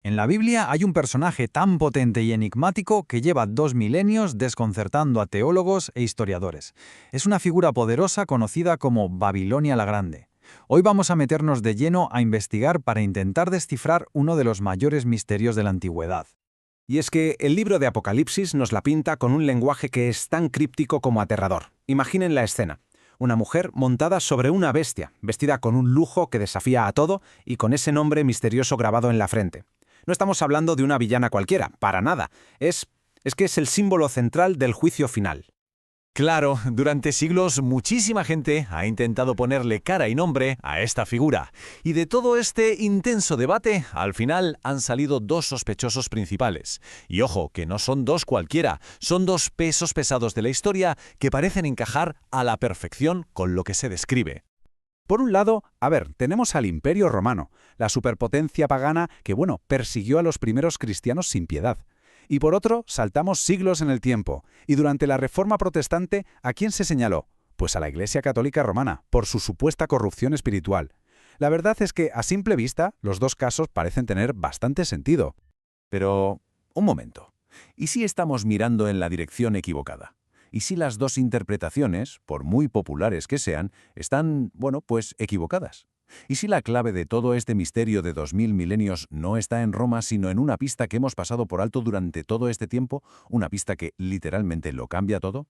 En la Biblia hay un personaje tan potente y enigmático que lleva 2 milenios desconcertando a teólogos e historiadores. Es una figura poderosa conocida como Babilonia la Grande. Hoy vamos a meternos de lleno a investigar para intentar descifrar uno de los mayores misterios de la antigüedad. Y es que el libro de Apocalipsis nos la pinta con un lenguaje que es tan críptico como aterrador. Imaginen la escena. Una mujer montada sobre una bestia, vestida con un lujo que desafía a todo y con ese nombre misterioso grabado en la frente. No estamos hablando de una villana cualquiera, para nada. Es que es el símbolo central del juicio final. Claro, durante siglos muchísima gente ha intentado ponerle cara y nombre a esta figura. Y de todo este intenso debate, al final han salido dos sospechosos principales. Y ojo, que no son dos cualquiera, son dos pesos pesados de la historia que parecen encajar a la perfección con lo que se describe. Por un lado, tenemos al Imperio Romano, la superpotencia pagana que, persiguió a los primeros cristianos sin piedad. Y por otro, saltamos siglos en el tiempo, y durante la Reforma Protestante, ¿a quién se señaló? Pues a la Iglesia Católica Romana, por su supuesta corrupción espiritual. La verdad es que, a simple vista, los dos casos parecen tener bastante sentido. Pero, un momento. ¿Y si estamos mirando en la dirección equivocada? ¿Y si las dos interpretaciones, por muy populares que sean, están, equivocadas? ¿Y si la clave de todo este misterio de 2000 milenios no está en Roma, sino en una pista que hemos pasado por alto durante todo este tiempo, una pista que literalmente lo cambia todo?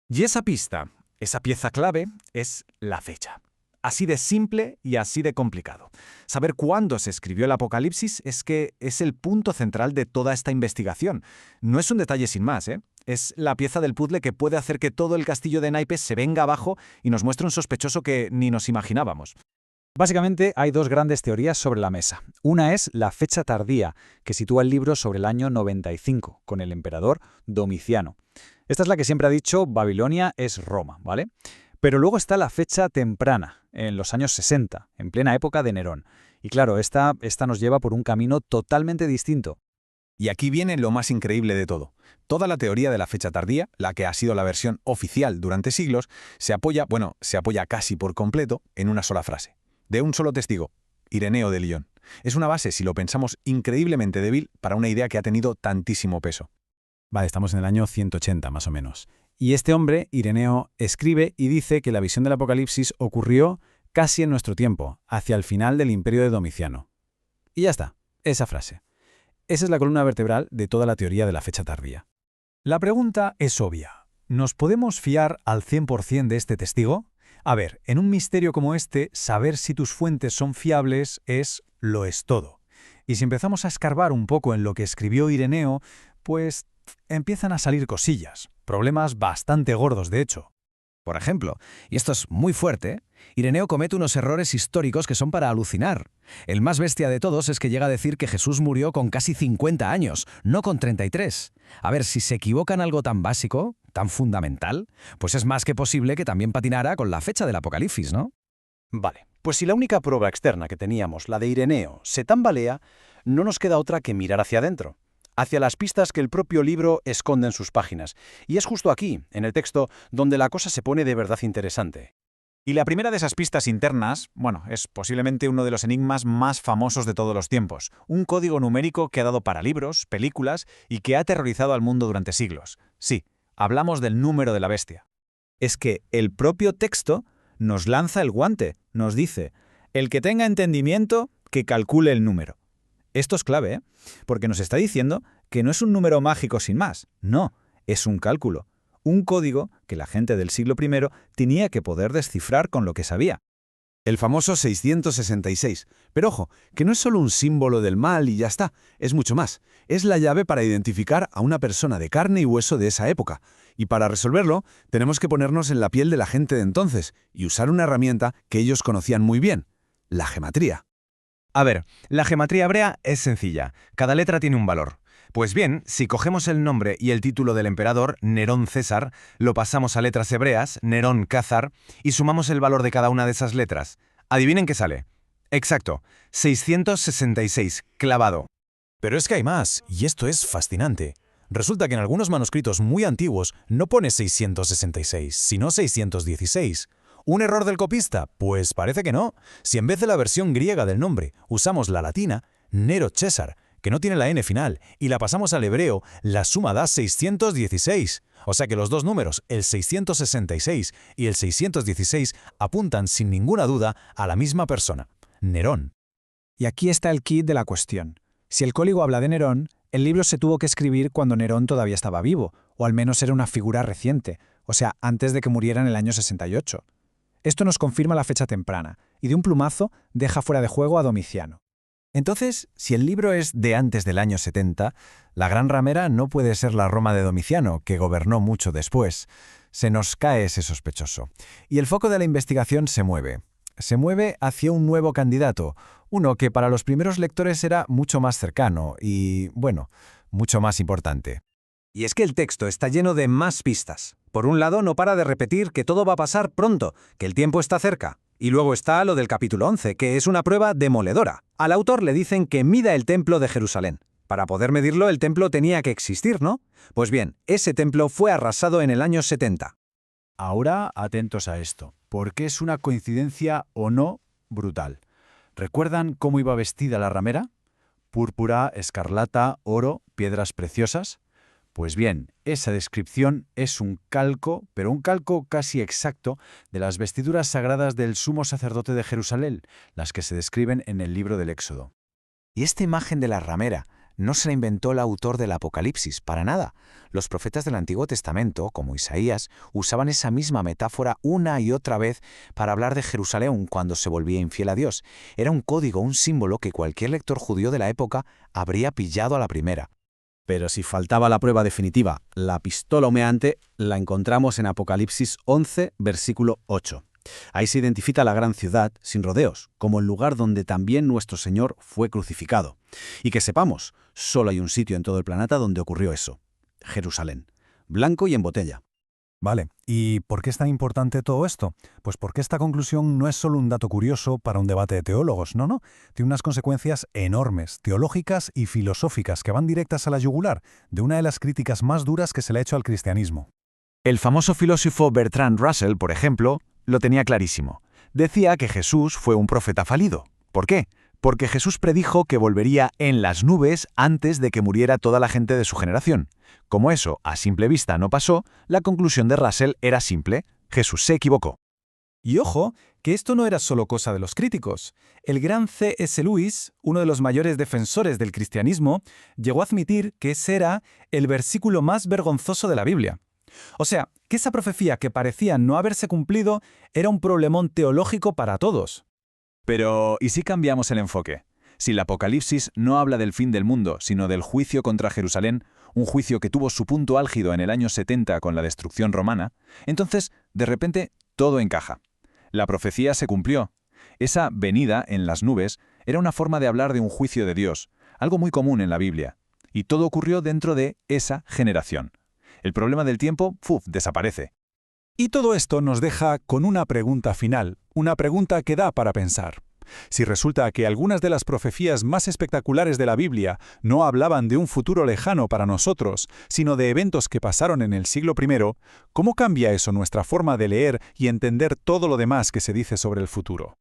Y esa pista, esa pieza clave, es la fecha. Así de simple y así de complicado. Saber cuándo se escribió el Apocalipsis es el punto central de toda esta investigación. No es un detalle sin más, ¿eh? Es la pieza del puzzle que puede hacer que todo el castillo de naipes se venga abajo y nos muestre un sospechoso que ni nos imaginábamos. Básicamente hay dos grandes teorías sobre la mesa. Una es la fecha tardía, que sitúa el libro sobre el año 95, con el emperador Domiciano. Esta es la que siempre ha dicho Babilonia es Roma, ¿vale? Pero luego está la fecha temprana, en los años 60, en plena época de Nerón. Y claro, esta nos lleva por un camino totalmente distinto. Y aquí viene lo más increíble de todo. Toda la teoría de la fecha tardía, la que ha sido la versión oficial durante siglos, se apoya casi por completo en una sola frase. De un solo testigo, Ireneo de Lyon. Es una base, si lo pensamos, increíblemente débil para una idea que ha tenido tantísimo peso. Vale, estamos en el año 180 más o menos. Y este hombre, Ireneo, escribe y dice que la visión del Apocalipsis ocurrió casi en nuestro tiempo, hacia el final del imperio de Domiciano. Y ya está, esa frase. Esa es la columna vertebral de toda la teoría de la fecha tardía. La pregunta es obvia. ¿Nos podemos fiar al 100% de este testigo? A ver, en un misterio como este, saber si tus fuentes son fiables lo es todo. Y si empezamos a escarbar un poco en lo que escribió Ireneo, pues empiezan a salir cosillas, problemas bastante gordos de hecho. Por ejemplo, y esto es muy fuerte, Ireneo comete unos errores históricos que son para alucinar. El más bestia de todos es que llega a decir que Jesús murió con casi 50 años, no con 33. A ver, si se equivoca en algo tan básico, tan fundamental, pues es más que posible que también patinara con la fecha del Apocalipsis, ¿no? Vale, pues si la única prueba externa que teníamos, la de Ireneo, se tambalea, no nos queda otra que mirar hacia adentro, hacia las pistas que el propio libro esconde en sus páginas. Y es justo aquí, en el texto, donde la cosa se pone de verdad interesante. Y la primera de esas pistas internas, es posiblemente uno de los enigmas más famosos de todos los tiempos. Un código numérico que ha dado para libros, películas y que ha aterrorizado al mundo durante siglos. Sí, hablamos del número de la bestia. Es que el propio texto nos lanza el guante, nos dice, el que tenga entendimiento, que calcule el número. Esto es clave, ¿eh? Porque nos está diciendo que no es un número mágico sin más, no, es un cálculo. Un código que la gente del siglo I tenía que poder descifrar con lo que sabía. El famoso 666. Pero ojo, que no es solo un símbolo del mal y ya está, es mucho más. Es la llave para identificar a una persona de carne y hueso de esa época. Y para resolverlo, tenemos que ponernos en la piel de la gente de entonces y usar una herramienta que ellos conocían muy bien, la gematría. A ver, la gematría hebrea es sencilla. Cada letra tiene un valor. Pues bien, si cogemos el nombre y el título del emperador, Nerón César, lo pasamos a letras hebreas, Nerón Cázar, y sumamos el valor de cada una de esas letras. Adivinen qué sale. Exacto, 666, clavado. Pero es que hay más, y esto es fascinante. Resulta que en algunos manuscritos muy antiguos no pone 666, sino 616. ¿Un error del copista? Pues parece que no. Si en vez de la versión griega del nombre usamos la latina, Nero César, que no tiene la n final, y la pasamos al hebreo, la suma da 616. O sea que los dos números, el 666 y el 616, apuntan sin ninguna duda a la misma persona, Nerón. Y aquí está el quid de la cuestión. Si el código habla de Nerón, el libro se tuvo que escribir cuando Nerón todavía estaba vivo, o al menos era una figura reciente, o sea, antes de que muriera en el año 68. Esto nos confirma la fecha temprana, y de un plumazo deja fuera de juego a Domiciano. Entonces, si el libro es de antes del año 70, la gran ramera no puede ser la Roma de Domiciano, que gobernó mucho después. Se nos cae ese sospechoso. Y el foco de la investigación se mueve. Se mueve hacia un nuevo candidato, uno que para los primeros lectores era mucho más cercano y, bueno, mucho más importante. Y es que el texto está lleno de más pistas. Por un lado, no para de repetir que todo va a pasar pronto, que el tiempo está cerca. Y luego está lo del capítulo 11, que es una prueba demoledora. Al autor le dicen que mida el templo de Jerusalén. Para poder medirlo, el templo tenía que existir, ¿no? Pues bien, ese templo fue arrasado en el año 70. Ahora, atentos a esto, porque es una coincidencia o no brutal. ¿Recuerdan cómo iba vestida la ramera? Púrpura, escarlata, oro, piedras preciosas. Pues bien, esa descripción es un calco, pero un calco casi exacto, de las vestiduras sagradas del sumo sacerdote de Jerusalén, las que se describen en el libro del Éxodo. Y esta imagen de la ramera no se la inventó el autor del Apocalipsis, para nada. Los profetas del Antiguo Testamento, como Isaías, usaban esa misma metáfora una y otra vez para hablar de Jerusalén cuando se volvía infiel a Dios. Era un código, un símbolo que cualquier lector judío de la época habría pillado a la primera. Pero si faltaba la prueba definitiva, la pistola humeante, la encontramos en Apocalipsis 11, versículo 8. Ahí se identifica la gran ciudad, sin rodeos, como el lugar donde también nuestro Señor fue crucificado. Y que sepamos, solo hay un sitio en todo el planeta donde ocurrió eso: Jerusalén, blanco y en botella. Vale, ¿y por qué es tan importante todo esto? Pues porque esta conclusión no es solo un dato curioso para un debate de teólogos, no. Tiene unas consecuencias enormes, teológicas y filosóficas que van directas a la yugular de una de las críticas más duras que se le ha hecho al cristianismo. El famoso filósofo Bertrand Russell, por ejemplo, lo tenía clarísimo. Decía que Jesús fue un profeta falido. ¿Por qué? Porque Jesús predijo que volvería en las nubes antes de que muriera toda la gente de su generación. Como eso a simple vista no pasó, la conclusión de Russell era simple: Jesús se equivocó. Y ojo, que esto no era solo cosa de los críticos. El gran C.S. Lewis, uno de los mayores defensores del cristianismo, llegó a admitir que ese era el versículo más vergonzoso de la Biblia. O sea, que esa profecía que parecía no haberse cumplido era un problemón teológico para todos. Pero, ¿y si cambiamos el enfoque? Si el Apocalipsis no habla del fin del mundo, sino del juicio contra Jerusalén, un juicio que tuvo su punto álgido en el año 70 con la destrucción romana, entonces, de repente, todo encaja. La profecía se cumplió. Esa venida en las nubes era una forma de hablar de un juicio de Dios, algo muy común en la Biblia. Y todo ocurrió dentro de esa generación. El problema del tiempo, desaparece. Y todo esto nos deja con una pregunta final, una pregunta que da para pensar. Si resulta que algunas de las profecías más espectaculares de la Biblia no hablaban de un futuro lejano para nosotros, sino de eventos que pasaron en el siglo I, ¿cómo cambia eso nuestra forma de leer y entender todo lo demás que se dice sobre el futuro?